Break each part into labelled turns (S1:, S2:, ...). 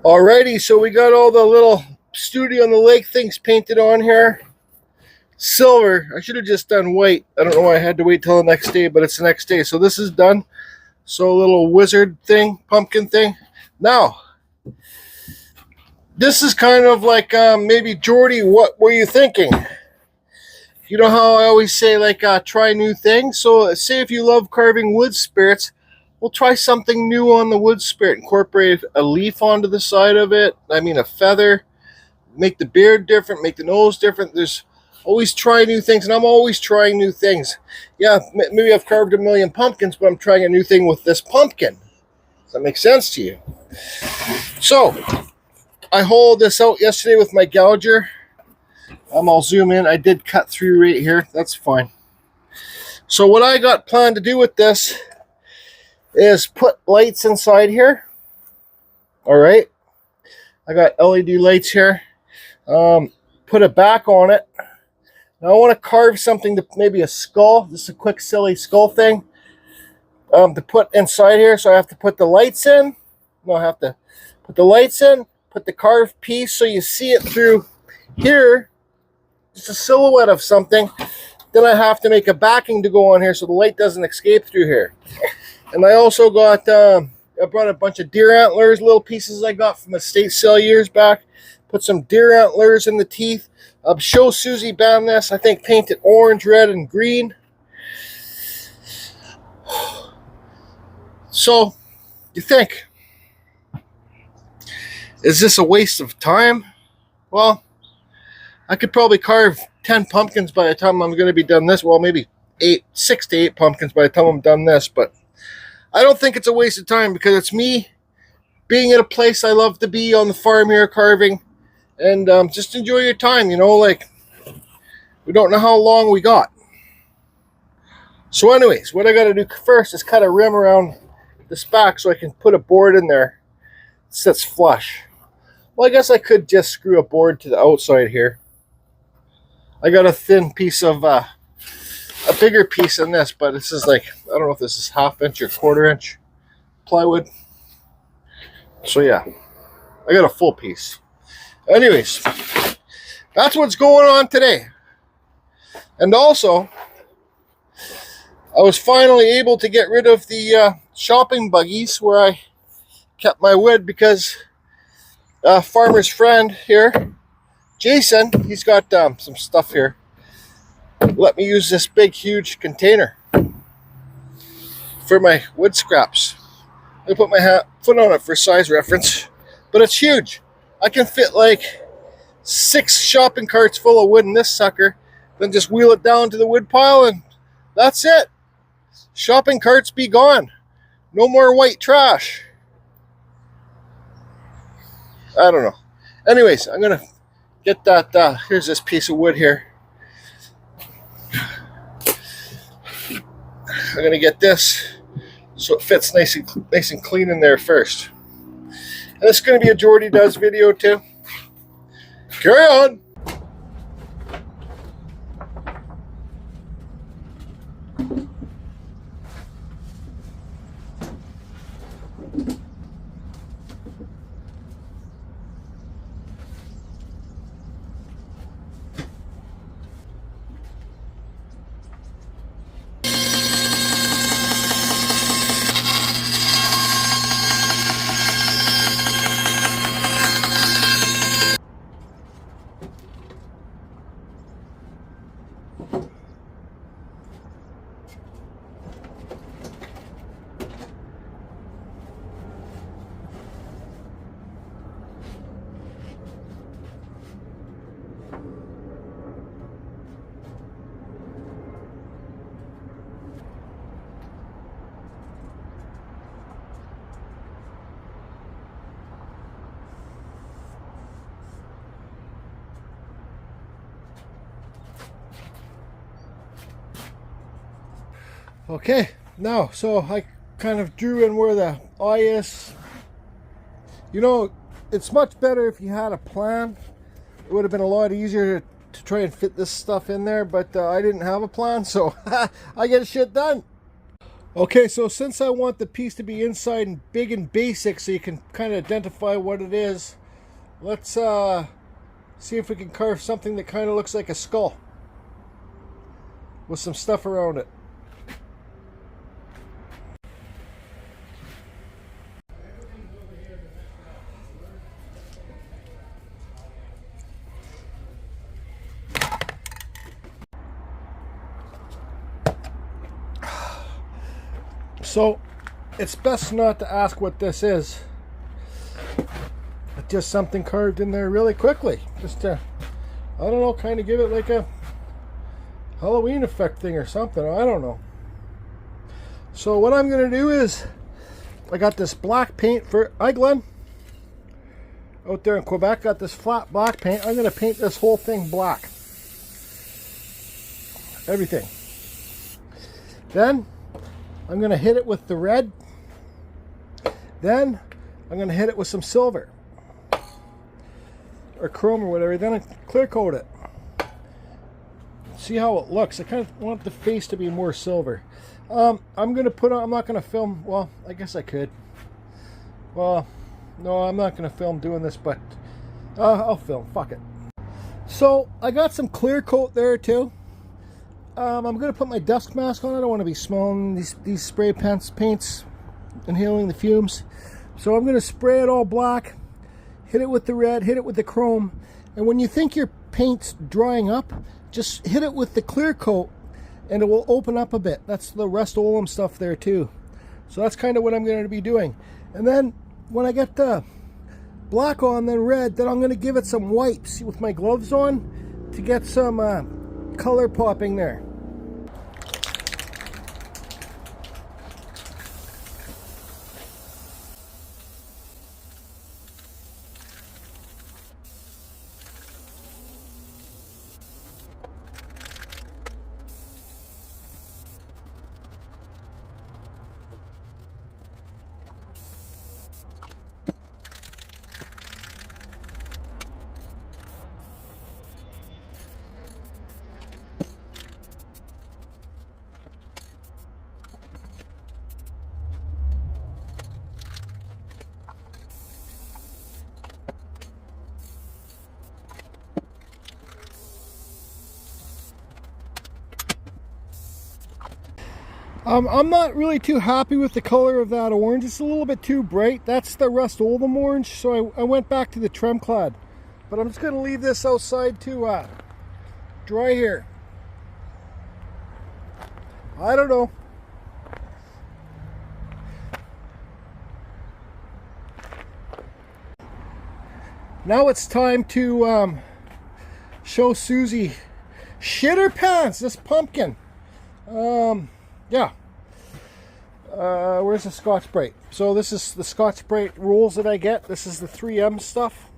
S1: Alrighty, so we got all the little studio on the lake things painted on here. Silver. I should have just done white. I don't know why I had to wait till the next day, but it's the next day. So this is done. So a little wizard thing, pumpkin thing. Now, this is kind of like maybe Jordy, what were you thinking? You know how I always say try new things? So say if you love carving wood spirits, we'll try something new on the wood spirit. Incorporate a leaf onto the side of it. I mean a feather. Make the beard different. Make the nose different. There's always try new things, and I'm always trying new things. Yeah, maybe I've carved a million pumpkins, but I'm trying a new thing with this pumpkin. Does that make sense to you? So, I hollowed this out yesterday with my gouger. I'll zoom in. I did cut through right here. That's fine. So what I got planned to do with this is put lights inside here. All right. I got LED lights here. Put a back on it. Now I want to carve something to maybe a skull. Just a quick silly skull thing to put inside here. So I have to put the lights in. No, I have to put the lights in, put the carved piece so you see it through here. Just a silhouette of something. Then I have to make a backing to go on here so the light doesn't escape through here. And I also got, I brought a bunch of deer antlers, little pieces I got from a estate sale years back. Put some deer antlers in the teeth. Show Susie band this. I think paint it orange, red, and green. So, you think, is this a waste of time? Well, I could probably carve 10 pumpkins by the time I'm going to be done this. Well, maybe 6 to 8 pumpkins by the time I'm done this. But I don't think it's a waste of time because it's me being at a place I love to be on the farm here carving. And just enjoy your time, you know, like we don't know how long we got. So anyways, what I got to do first is cut a rim around this back so I can put a board in there that sits flush. Well, I guess I could just screw a board to the outside here. I got a thin piece of, a bigger piece than this, but this is like, I don't know if this is 1/2 inch or 1/4 inch plywood. So yeah, I got a full piece. Anyways, that's what's going on today. And also, I was finally able to get rid of the shopping buggies where I kept my wood because farmer's friend here, Jason, he's got some stuff here. Let me use this big, huge container for my wood scraps. I put my foot on it for size reference, but it's huge. I can fit like 6 shopping carts full of wood in this sucker, then just wheel it down to the wood pile, and that's it. Shopping carts be gone. No more white trash. I don't know. Anyways, I'm going to get that. Here's this piece of wood here. I'm going to get this so it fits nice and clean in there first. And it's going to be a Jordy Does video too. Carry on. Okay, now, so I kind of drew in where the eye is. You know, it's much better if you had a plan. It would have been a lot easier to try and fit this stuff in there, but I didn't have a plan, so I get shit done. Okay, so since I want the piece to be inside and big and basic so you can kind of identify what it is, let's see if we can carve something that kind of looks like a skull with some stuff around it. So it's best not to ask what this is. It's just something carved in there really quickly. Just to, I don't know, kind of give it like a Halloween effect thing or something. I don't know. So what I'm going to do is, I got this black paint for, hi Glenn, out there in Quebec, got this flat black paint. I'm going to paint this whole thing black. Everything. Then I'm going to hit it with the red. Then I'm going to hit it with some silver or chrome or whatever. Then I clear coat it. See how it looks. I kind of want the face to be more silver. I'm going to put on, I'm not going to film, well, I guess I could. Well, no, I'm not going to film doing this, but I'll film. Fuck it. So I got some clear coat there too. I'm going to put my dust mask on. I don't want to be smelling these spray paints, inhaling the fumes. So I'm going to spray it all black, hit it with the red, hit it with the chrome. And when you think your paint's drying up, just hit it with the clear coat and it will open up a bit. That's the Rust-Oleum stuff there too. So that's kind of what I'm going to be doing. And then when I get the black on, then red, then I'm going to give it some wipes with my gloves on to get some color popping there. I'm not really too happy with the color of that orange. It's a little bit too bright. That's the Rust-Oleum orange, so I went back to the Tremclad. But I'm just going to leave this outside to dry here. I don't know. Now it's time to show Susie shit her pants, this pumpkin. Yeah. Where's the Scotch-Brite? So this is the Scotch-Brite rolls that I get. This is the 3M stuff.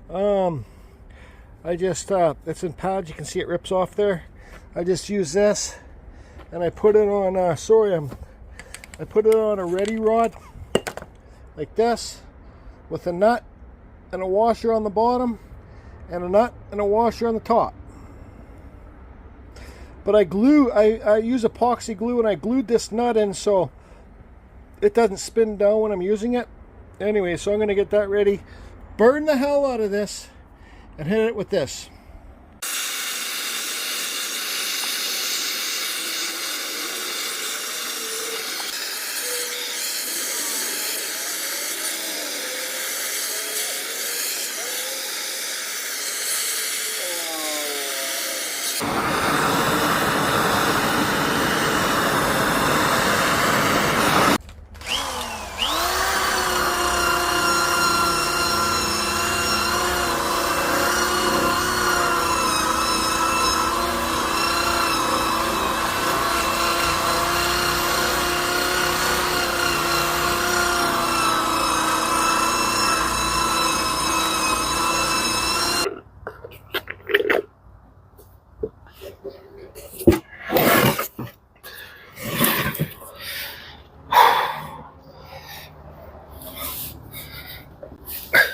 S1: I just, it's in pads. You can see it rips off there. I just use this and I put it on, I put it on a ready rod like this with a nut and a washer on the bottom and a nut and a washer on the top. But I use epoxy glue and I glued this nut in so it doesn't spin down when I'm using it. Anyway, so I'm going to get that ready, burn the hell out of this, and hit it with this.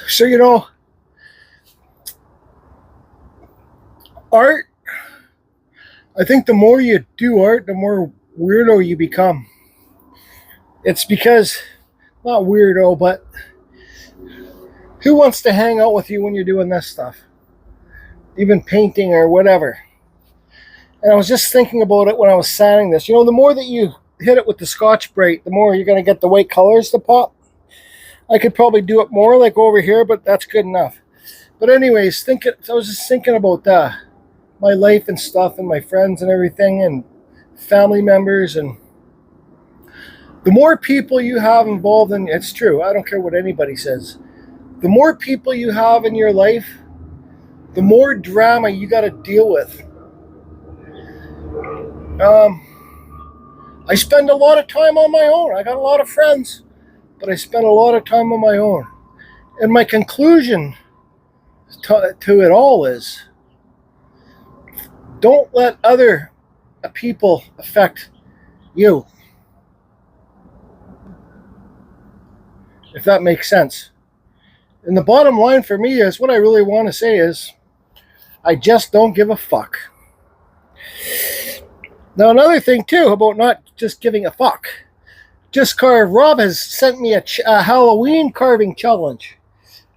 S1: So, you know, art, I think the more you do art, the more weirdo you become. It's because, not weirdo, but who wants to hang out with you when you're doing this stuff? Even painting or whatever. And I was just thinking about it when I was sanding this. You know, the more that you hit it with the Scotch-Brite, the more you're going to get the white colors to pop. I could probably do it more like over here, but that's good enough. But anyways, I was just thinking about my life and stuff and my friends and everything and family members. And the more people you have involved in, it's true, I don't care what anybody says. The more people you have in your life, the more drama you got to deal with. I spend a lot of time on my own. I got a lot of friends, but I spend a lot of time on my own. And my conclusion to it all is, don't let other people affect you. If that makes sense. And the bottom line for me is, what I really want to say is, I just don't give a fuck. Now, another thing too about not just giving a fuck. Just Carve Rob has sent me a Halloween carving challenge.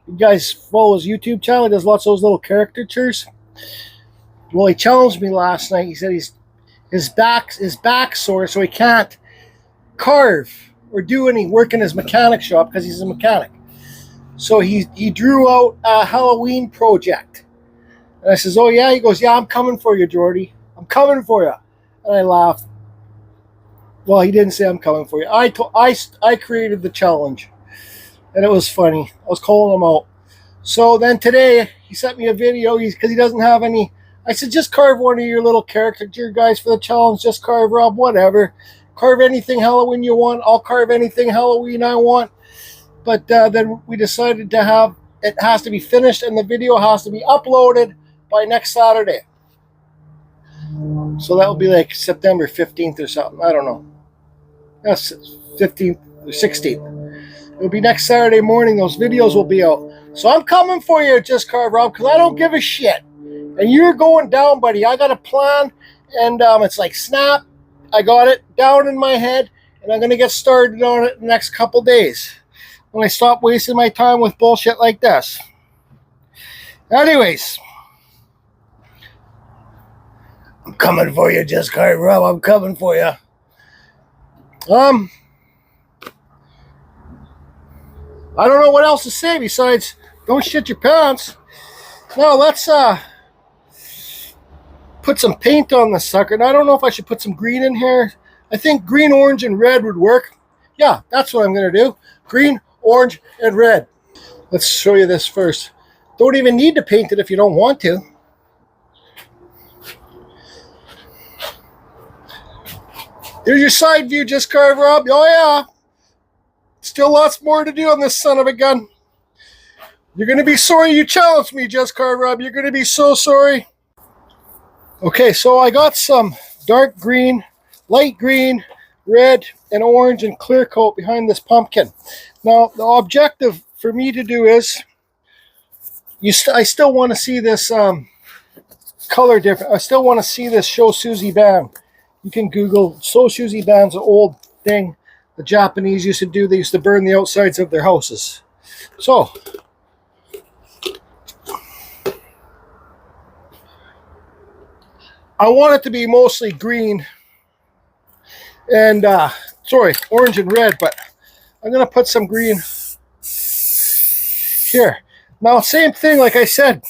S1: You guys follow his YouTube channel. He does lots of those little caricatures. Well, he challenged me last night. He said his back sore, so he can't carve or do any work in his mechanic shop because he's a mechanic. So he drew out a Halloween project. And I says, oh yeah? He goes, yeah, I'm coming for you, Jordy. I'm coming for you. And I laughed. Well, he didn't say I'm coming for you. I created the challenge. And it was funny. I was calling him out. So then today, he sent me a video because he doesn't have any. I said, just carve one of your little caricature guys for the challenge. Just carve, Rob, whatever. Carve anything Halloween you want. I'll carve anything Halloween I want. But then we decided to have, it has to be finished and the video has to be uploaded by next Saturday. So that will be like September 15th or something. I don't know. That's 15th or 16th. It'll be next Saturday morning. Those videos will be out. So I'm coming for you, Just Carve Rob, because I don't give a shit. And you're going down, buddy. I got a plan, and it's like snap. I got it down in my head, and I'm going to get started on it in the next couple days when I stop wasting my time with bullshit like this. Anyways, I'm coming for you, Just Carve Rob. I'm coming for you. I don't know what else to say besides don't shit your pants. Now let's put some paint on the sucker. And I don't know if I should put some green in here. I think green, orange, and red would work. Yeah, that's what I'm going to do. Green, orange, and red. Let's show you this first. Don't even need to paint it if you don't want to. Here's your side view, Just Carve Rob. Oh yeah. Still lots more to do on this son of a gun. You're going to be sorry you challenged me, Just Carve Rob. You're going to be so sorry. Okay, so I got some dark green, light green, red, and orange, and clear coat behind this pumpkin. Now, the objective for me to do is, I still want to see this color different. I still want to see this Show Susie band. You can Google Show Susie band's an old thing the Japanese used to do. They used to burn the outsides of their houses. So, I want it to be mostly green and, orange and red, but I'm going to put some green here. Now, same thing, like I said,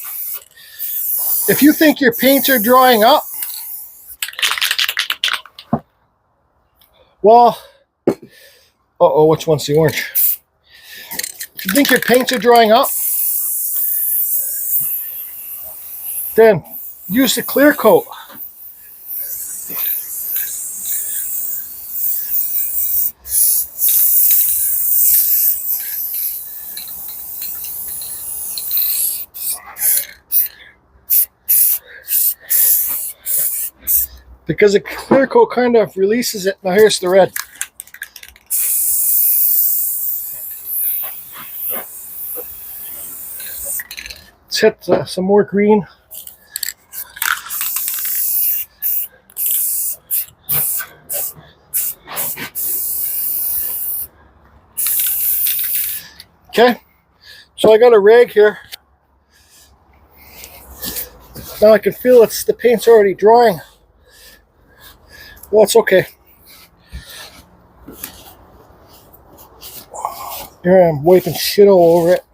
S1: if you think your paints are drying up, well, which one's the orange? If you think your paints are drying up, then use the clear coat. Because the clear coat kind of releases it. Now here's the red. Let's hit some more green. Okay, so I got a rag here. Now I can feel the paint's already drying. Well, it's okay. Here I am wiping shit all over it.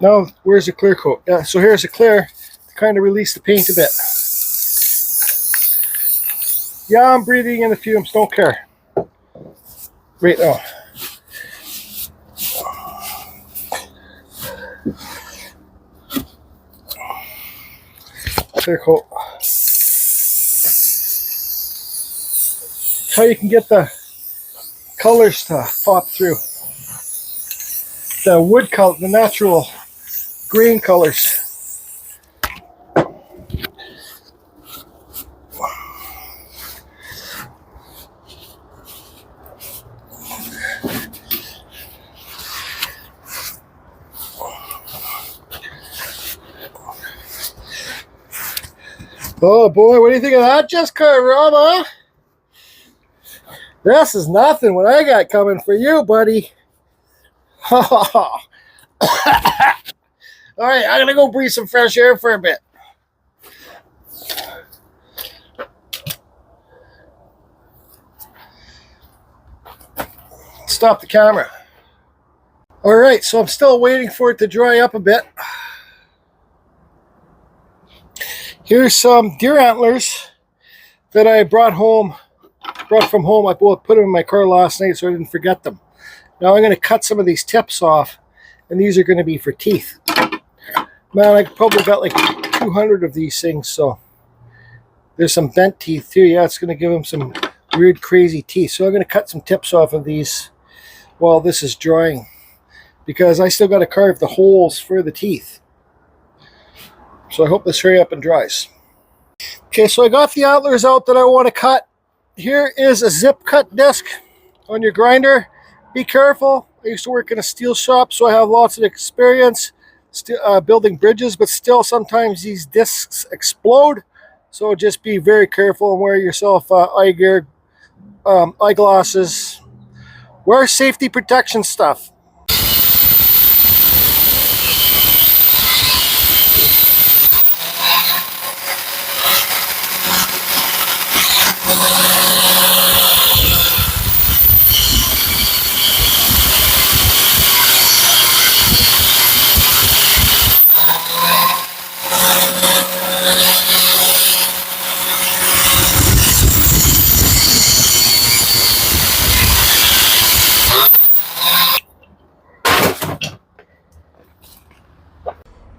S1: Now, where's the clear coat? Yeah, so here's the clear to kind of release the paint a bit. Yeah, I'm breathing in the fumes, don't care. Right now. Clear coat. How you can get the colors to pop through. The wood color, the natural green colors. Oh boy, what do you think of that, Jessica Rama? This is nothing what I got coming for you, buddy. All right, I'm gonna go breathe some fresh air for a bit. Stop the camera. All right, so I'm still waiting for it to dry up a bit. Here's some deer antlers that I brought from home. I put them in my car last night so I didn't forget them. Now I'm going to cut some of these tips off, and these are going to be for teeth. Man, I probably got like 200 of these things, so there's some bent teeth too. Yeah, it's going to give them some weird, crazy teeth. So I'm going to cut some tips off of these while this is drying, because I still got to carve the holes for the teeth. So I hope this hurry up and dries. Okay, so I got the antlers out that I want to cut. Here is a zip cut disc on your grinder. Be careful. I used to work in a steel shop, so I have lots of experience building bridges, but still sometimes these discs explode. So just be very careful and wear yourself eye gear, eyeglasses. Wear safety protection stuff.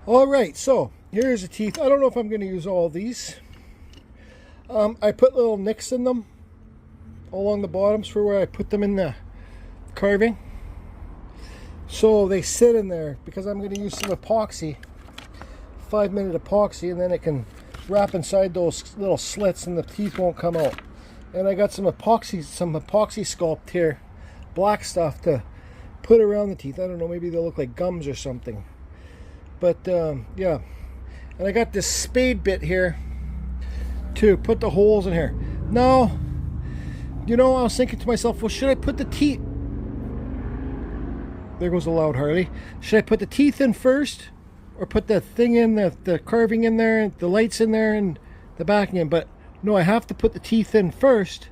S1: Alright, so here's the teeth. I don't know if I'm going to use all these. I put little nicks in them along the bottoms for where I put them in the carving. So they sit in there because I'm going to use some epoxy, 5-minute epoxy, and then it can wrap inside those little slits and the teeth won't come out. And I got some epoxy sculpt here, black stuff to put around the teeth. I don't know, maybe they'll look like gums or something. But yeah, and I got this spade bit here to put the holes in here. Now, you know, I was thinking to myself, well, should I put the teeth? There goes the loud Harley. Should I put the teeth in first, or put the thing in, the carving in there, the lights in there, and the backing in? But no, I have to put the teeth in first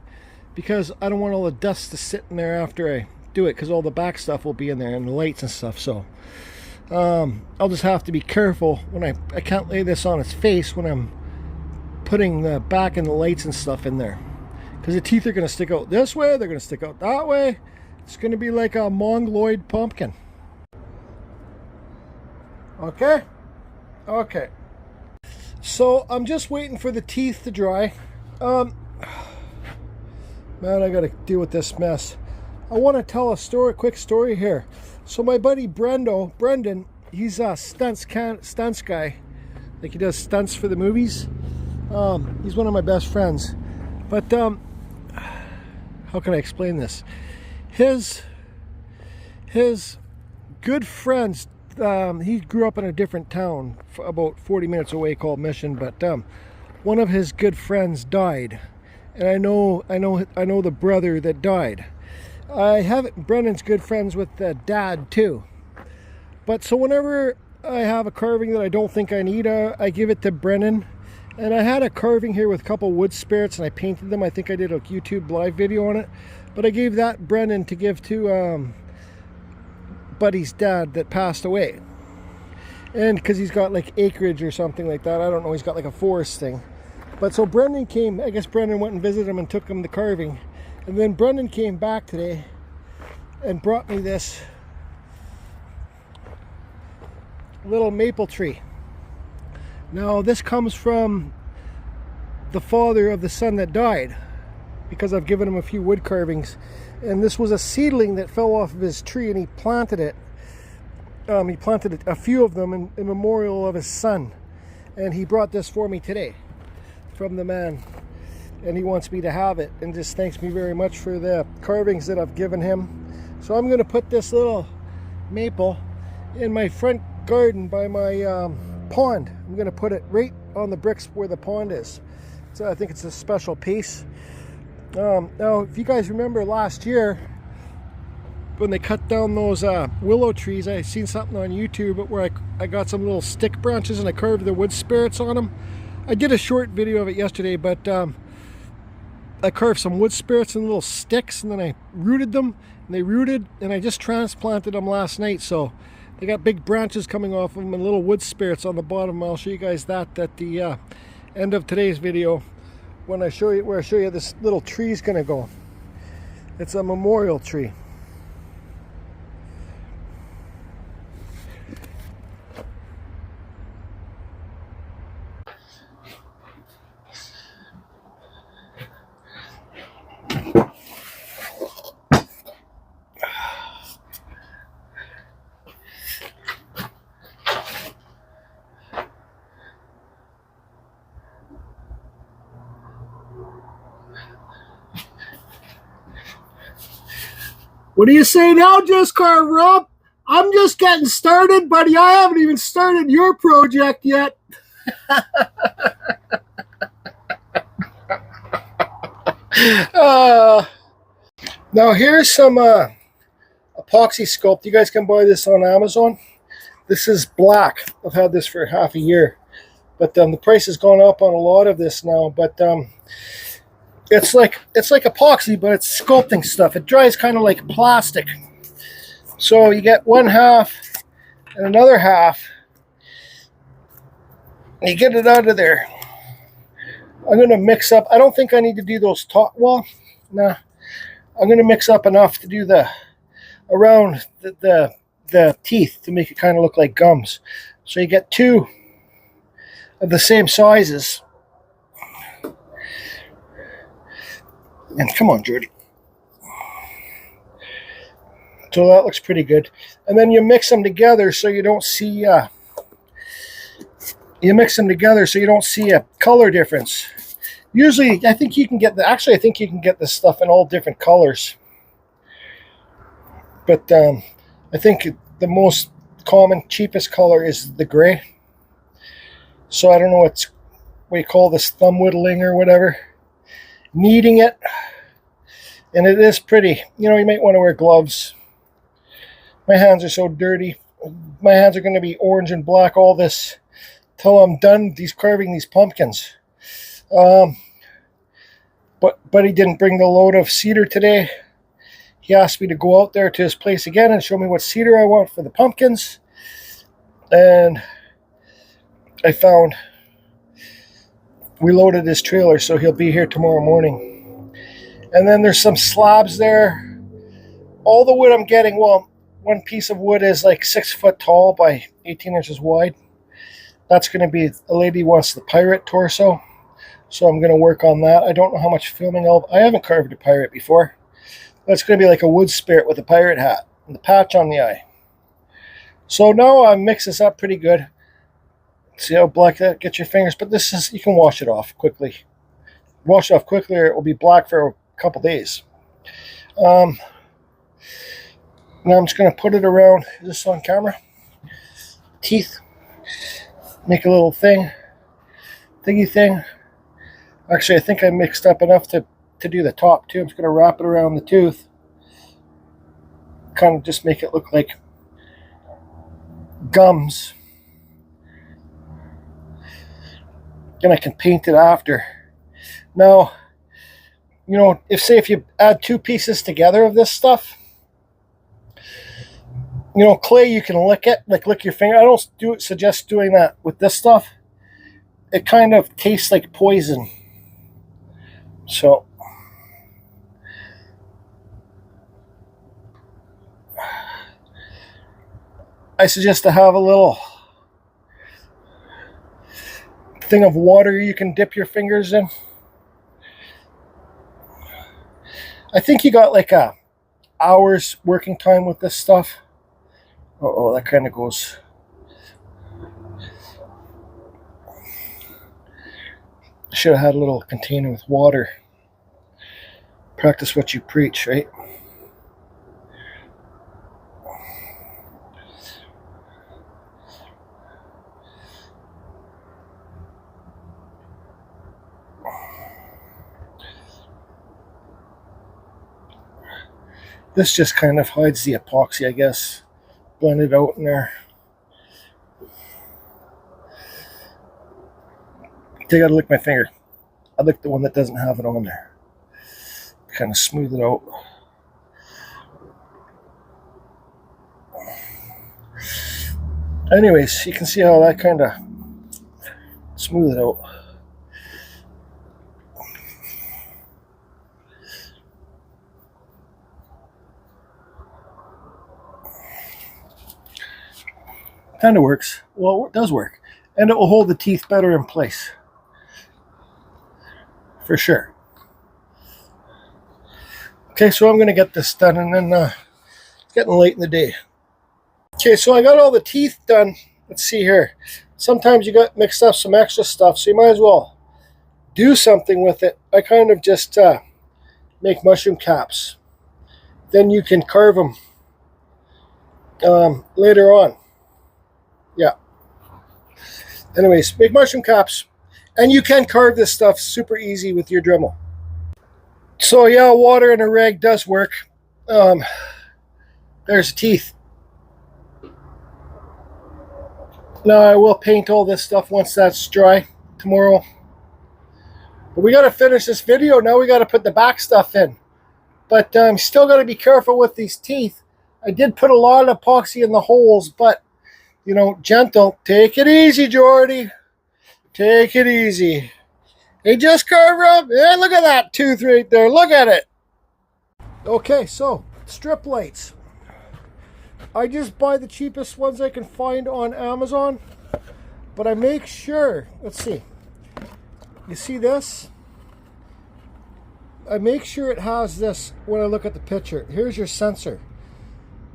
S1: because I don't want all the dust to sit in there after I do it, because all the back stuff will be in there and the lights and stuff. So I'll just have to be careful when I can't lay this on its face when I'm putting the back and the lights and stuff in there, because the teeth are going to stick out this way, they're going to stick out that way. It's going to be like a mongoloid pumpkin. Okay, so I'm just waiting for the teeth to dry. Man, I got to deal with this mess. I want to tell a quick story here. So my buddy Brendan, he's a stunts guy. Like, he does stunts for the movies. He's one of my best friends. But how can I explain this? His good friends, he grew up in a different town about 40 minutes away called Mission, but one of his good friends died. And I know the brother that died. Brennan's good friends with Dad too. But so whenever I have a carving that I don't think I need, I give it to Brennan. And I had a carving here with a couple wood spirits and I painted them. I think I did a YouTube live video on it. But I gave that Brennan to give to Buddy's dad that passed away. And because he's got like acreage or something like that. I don't know, he's got like a forest thing. But so Brendan came, I guess Brendan went and visited him and took him the carving. And then Brendan came back today and brought me this little maple tree. Now this comes from the father of the son that died, because I've given him a few wood carvings. And this was a seedling that fell off of his tree and he planted it. He planted a few of them in memorial of his son. And he brought this for me today from the man. And he wants me to have it and just thanks me very much for the carvings that I've given him. So I'm going to put this little maple in my front garden by my pond. I'm going to put it right on the bricks where the pond is. So I think it's a special piece. Now, if you guys remember last year, when they cut down those willow trees, I seen something on YouTube where I got some little stick branches and I carved the wood spirits on them. I did a short video of it yesterday, but I carved some wood spirits and little sticks, and then I rooted them, and they rooted, and I just transplanted them last night, so they got big branches coming off of them and little wood spirits on the bottom. I'll show you guys that at the end of today's video when I show you where I show you this little tree's gonna go. It's a memorial tree. What do you say now, Just Carve Rob? I'm just getting started, buddy. I haven't even started your project yet. Now here's some epoxy sculpt. You guys can buy this on Amazon. This is black. I've had this for half a year, but the price has gone up on a lot of this now. But it's like epoxy, but it's sculpting stuff. It dries kind of like plastic. So you get one half and another half, and you get it out of there. I'm going to mix up. I don't think I need to do those top. Well, nah. I'm going to mix up enough to do the around the teeth to make it kind of look like gums. So you get two of the same sizes. And come on, Jordy. So that looks pretty good. And then you mix them together so you don't see a color difference. Usually, I think you can get I think you can get this stuff in all different colors. But I think the most common, cheapest color is the gray. So I don't know what you call this, thumb whittling or whatever. Kneading it, and it is pretty. You know, you might want to wear gloves. My hands are so dirty. My hands are going to be orange and black all this till I'm done carving these pumpkins. But he didn't bring the load of cedar today. He asked me to go out there to his place again and show me what cedar I want for the pumpkins, and I found. We loaded his trailer, so he'll be here tomorrow morning. And then there's some slabs there. All the wood I'm getting, well, one piece of wood is like 6 foot tall by 18 inches wide. That's going to be, a lady wants the pirate torso, so I'm going to work on that. I don't know how much filming I haven't carved a pirate before. That's going to be like a wood spirit with a pirate hat and the patch on the eye. So now I mix this up pretty good. See how black that gets your fingers, but this is, you can wash it off quickly. Wash it off quickly or it will be black for a couple days. Now I'm just going to put it around, is this on camera? Teeth. Make a little thingy thing. Actually, I think I mixed up enough to do the top too. I'm just going to wrap it around the tooth kind of just make it look like gums. And I can paint it after. Now, you know, if you add two pieces together of this stuff, you know, clay, you can lick it, like lick your finger. I don't suggest doing that with this stuff. It kind of tastes like poison. So I suggest to have a little thing of water you can dip your fingers in. I think you got like a hour's working time with this stuff. Oh, that kind of goes. Should have had a little container with water. Practice what you preach, right? This just kind of hides the epoxy, I guess. Blend it out in there. I gotta lick my finger. I lick the one that doesn't have it on there. Kind of smooth it out. Anyways, you can see how that kind of smooth it out. Kind of works. Well, it does work. And it will hold the teeth better in place. For sure. Okay, so I'm going to get this done, and then it's getting late in the day. Okay, so I got all the teeth done. Let's see here. Sometimes you got mixed up some extra stuff, so you might as well do something with it. I kind of just make mushroom caps. Then you can carve them later on. Yeah. Anyways, make mushroom caps. And you can carve this stuff super easy with your Dremel. So yeah, water in a rag does work. There's the teeth. Now I will paint all this stuff once that's dry tomorrow. But we got to finish this video. Now we got to put the back stuff in. But still got to be careful with these teeth. I did put a lot of epoxy in the holes, but you know, gentle. Take it easy, Jordy. Take it easy. Hey, just carve up. Yeah, look at that tooth right there. Look at it. Okay, so strip lights. I just buy the cheapest ones I can find on Amazon. But I make sure, let's see. You see this? I make sure it has this when I look at the picture. Here's your sensor.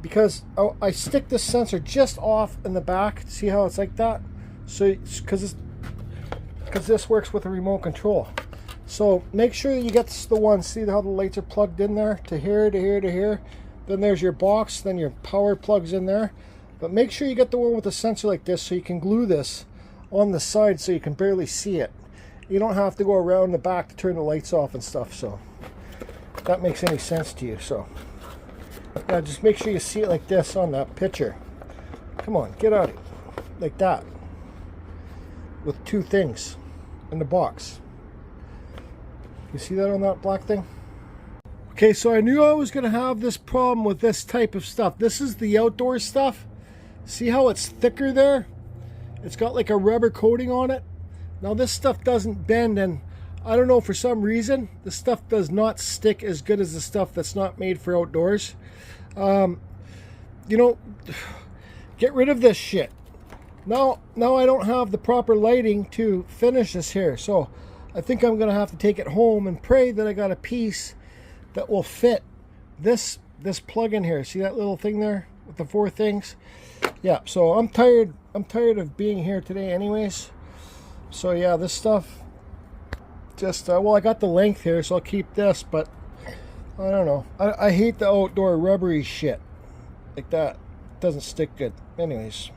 S1: Because I stick this sensor just off in the back. See how it's like that? So, because this works with a remote control. So make sure you get the one. See how the lights are plugged in there to here, to here, to here. Then there's your box. Then your power plugs in there. But make sure you get the one with a sensor like this, so you can glue this on the side so you can barely see it. You don't have to go around the back to turn the lights off and stuff. So if that makes any sense to you. So yeah, just make sure you see it like this on that picture. Come on, get out of it. Like that. With two things in the box. You see that on that black thing? Okay, so I knew I was going to have this problem with this type of stuff. This is the outdoor stuff. See how it's thicker there? It's got like a rubber coating on it. Now this stuff doesn't bend, and I don't know, for some reason the stuff does not stick as good as the stuff that's not made for outdoors. You know, get rid of this shit. Now I don't have the proper lighting to finish this here, so I think I'm gonna have to take it home and pray that I got a piece that will fit this plug in here. See that little thing there with the four things? Yeah, so I'm tired of being here today anyways. So yeah, this stuff just well, I got the length here, so I'll keep this, but I don't know. I hate the outdoor rubbery shit like that. It doesn't stick good. Anyways.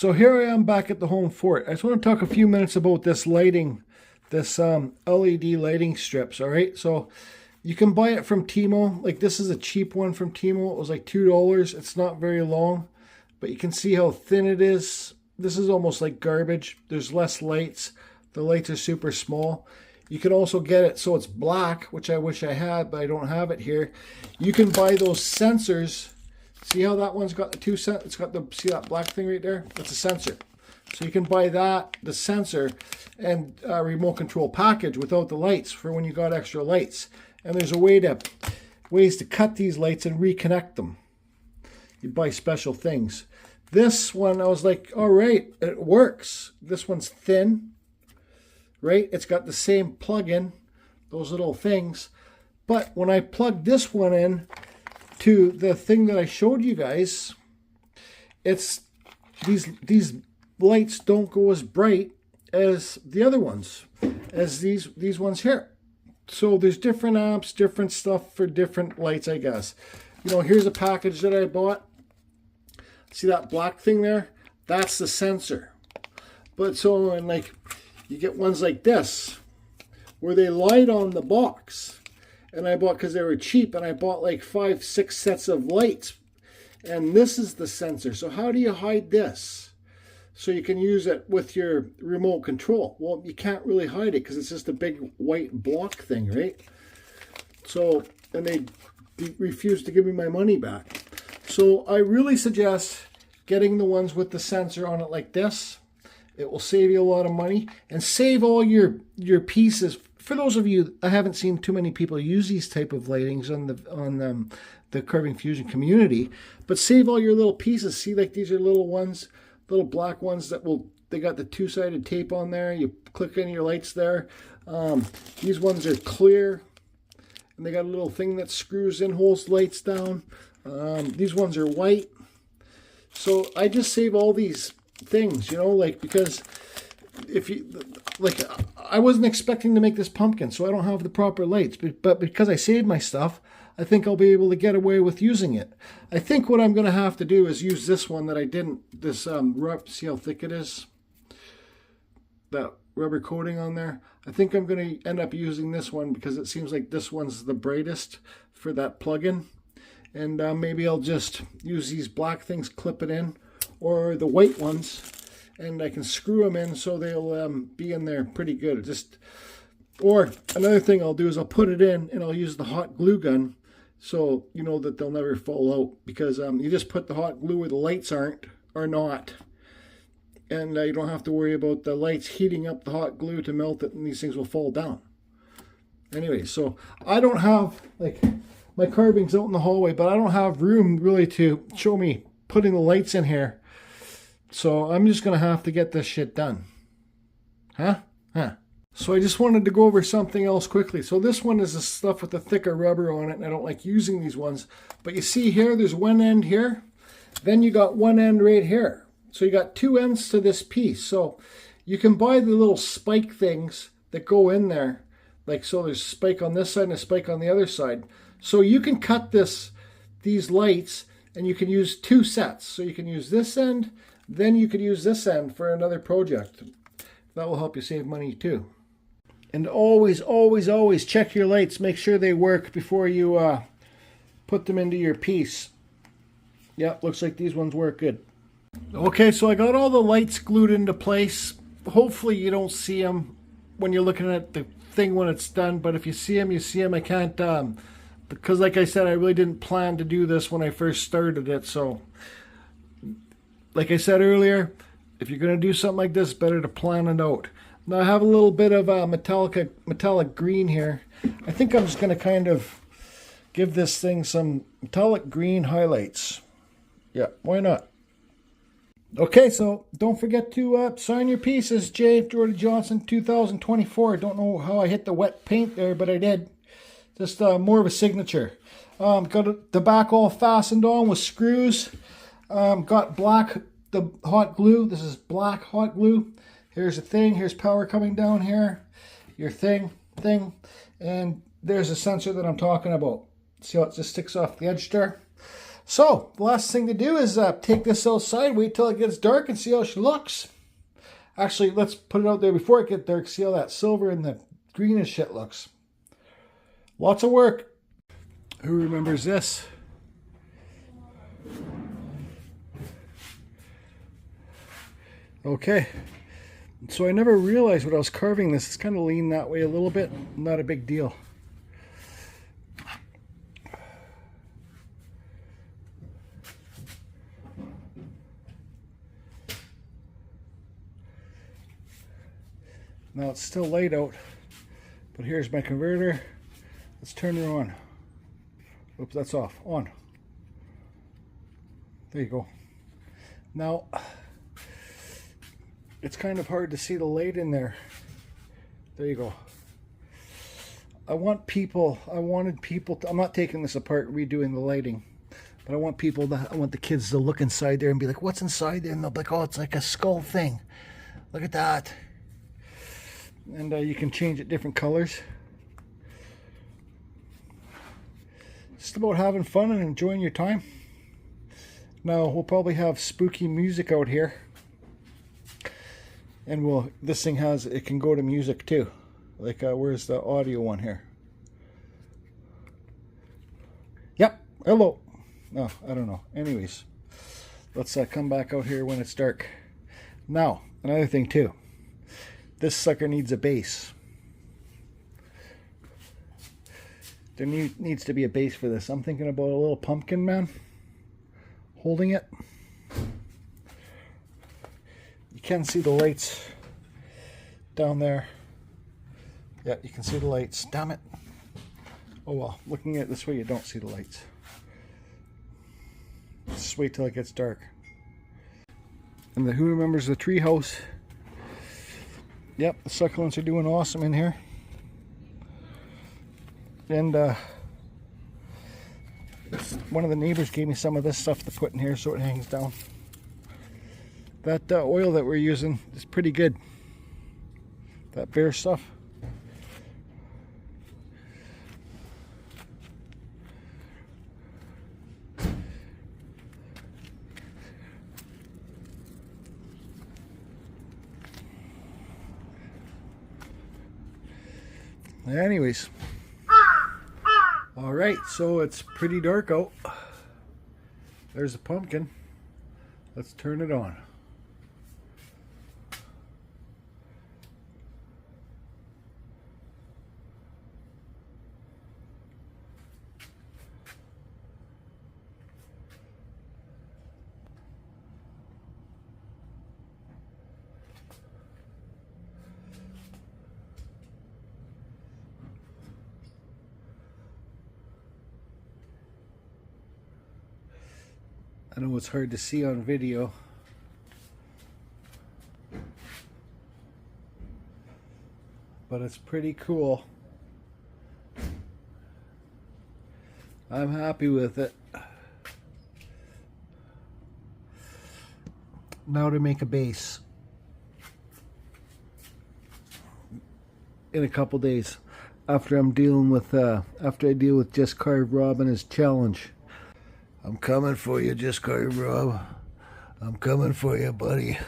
S1: So here I am back at the home fort. I just want to talk a few minutes about this lighting, this LED lighting strips, all right? So you can buy it from Timo. Like this is a cheap one from Timo. It was like $2. It's not very long, but you can see how thin it is. This is almost like garbage. There's less lights. The lights are super small. You can also get it so it's black, which I wish I had, but I don't have it here. You can buy those sensors. See how that one's got the two sensors? It's got the, see that black thing right there? That's a sensor. So you can buy that, the sensor, and a remote control package without the lights for when you got extra lights. And there's a ways to cut these lights and reconnect them. You buy special things. This one, I was like, all right, it works. This one's thin, right? It's got the same plug-in, those little things. But when I plug this one in to the thing that I showed you guys, it's these lights don't go as bright as the other ones, as these ones here. So there's different amps, different stuff for different lights, I guess. You know, here's a package that I bought. See that black thing there? That's the sensor. But so, and like, you get ones like this, where they light on the box. And I bought, because they were cheap, and I bought like 5, 6 sets of lights. And this is the sensor. So how do you hide this? So you can use it with your remote control. Well, you can't really hide it because it's just a big white block thing, right? So, and they refused to give me my money back. So I really suggest getting the ones with the sensor on it like this. It will save you a lot of money and save all your pieces. For those of you, I haven't seen too many people use these type of lightings on the Carving Fusion community, but save all your little pieces. See, like these are little ones, little black ones that they got the two-sided tape on there. You click in your lights there. These ones are clear, and they got a little thing that screws in, holds lights down. These ones are white. So I just save all these things, you know, like, because if you, like, I wasn't expecting to make this pumpkin, so I don't have the proper lights, but because I saved my stuff, I think I'll be able to get away with using it. I think what I'm going to have to do is use this one that I didn't, this see how thick it is? That rubber coating on there. I think I'm going to end up using this one because it seems like this one's the brightest for that plug-in. And maybe I'll just use these black things, clip it in, or the white ones, and I can screw them in so they'll be in there pretty good. Or another thing I'll do is I'll put it in and I'll use the hot glue gun so you know that they'll never fall out, because you just put the hot glue where the lights aren't or not, and you don't have to worry about the lights heating up the hot glue to melt it, and these things will fall down. Anyway, so I don't have, like, my carving's out in the hallway, but I don't have room really to show me putting the lights in here. So I'm just going to have to get this shit done. Huh? So I just wanted to go over something else quickly. So this one is the stuff with the thicker rubber on it, and I don't like using these ones. But you see here, there's one end here. Then you got one end right here. So you got two ends to this piece. So you can buy the little spike things that go in there. Like, so there's a spike on this side and a spike on the other side. So you can cut these lights, and you can use two sets. So you can use this end, then you could use this end for another project. That will help you save money too. And always, always, always check your lights. Make sure they work before you put them into your piece. Yeah, looks like these ones work good. Okay, so I got all the lights glued into place. Hopefully you don't see them when you're looking at the thing when it's done, but if you see them, you see them. I can't, because like I said, I really didn't plan to do this when I first started it. So like I said earlier, if you're going to do something like this, better to plan it out. Now I have a little bit of metallic green here. I think I'm just going to kind of give this thing some metallic green highlights. Yeah, why not? Okay, so don't forget to sign your pieces. J. Jordy Johnson 2024. Don't know how I hit the wet paint there, but I did. Just more of a signature. Got the back all fastened on with screws. Got the hot glue. This is black hot glue. Here's the thing. Here's power coming down here. Your thing. And there's a sensor that I'm talking about. See how it just sticks off the edge there? So the last thing to do is take this outside, wait till it gets dark, and see how she looks. Actually, let's put it out there before it gets dark, see how that silver and the greenish shit looks. Lots of work. Who remembers this? Okay, so I never realized when I was carving this, it's kind of leaned that way a little bit, not a big deal. Now it's still light out, but here's my converter. Let's turn it on. Oops, that's off. On. There you go. Now, it's kind of hard to see the light in there. There you go. I wanted people to, I'm not taking this apart, redoing the lighting, but I want the kids to look inside there and be like, what's inside there? And they'll be like, oh, it's like a skull thing. Look at that. And you can change it different colors. Just about having fun and enjoying your time. Now, we'll probably have spooky music out here. And this thing it can go to music too. Like, where's the audio one here? Yep, hello. No, I don't know. Anyways, let's come back out here when it's dark. Now, another thing too. This sucker needs a base. There needs to be a base for this. I'm thinking about a little pumpkin man holding it. You can see the lights down there. Yeah, you can see the lights. Damn it. Oh well, looking at it this way, you don't see the lights. Just wait till it gets dark. And who remembers the tree house? Yep, the succulents are doing awesome in here. And one of the neighbors gave me some of this stuff to put in here so it hangs down. That oil that we're using is pretty good. That bear stuff. Anyways. Alright, so it's pretty dark out. There's a pumpkin. Let's turn it on. I know it's hard to see on video. But it's pretty cool. I'm happy with it. Now to make a base. In a couple days. After I'm dealing with after I deal with Just Carve Rob and his challenge. I'm coming for you, Just Carve Rob. I'm coming for you, buddy.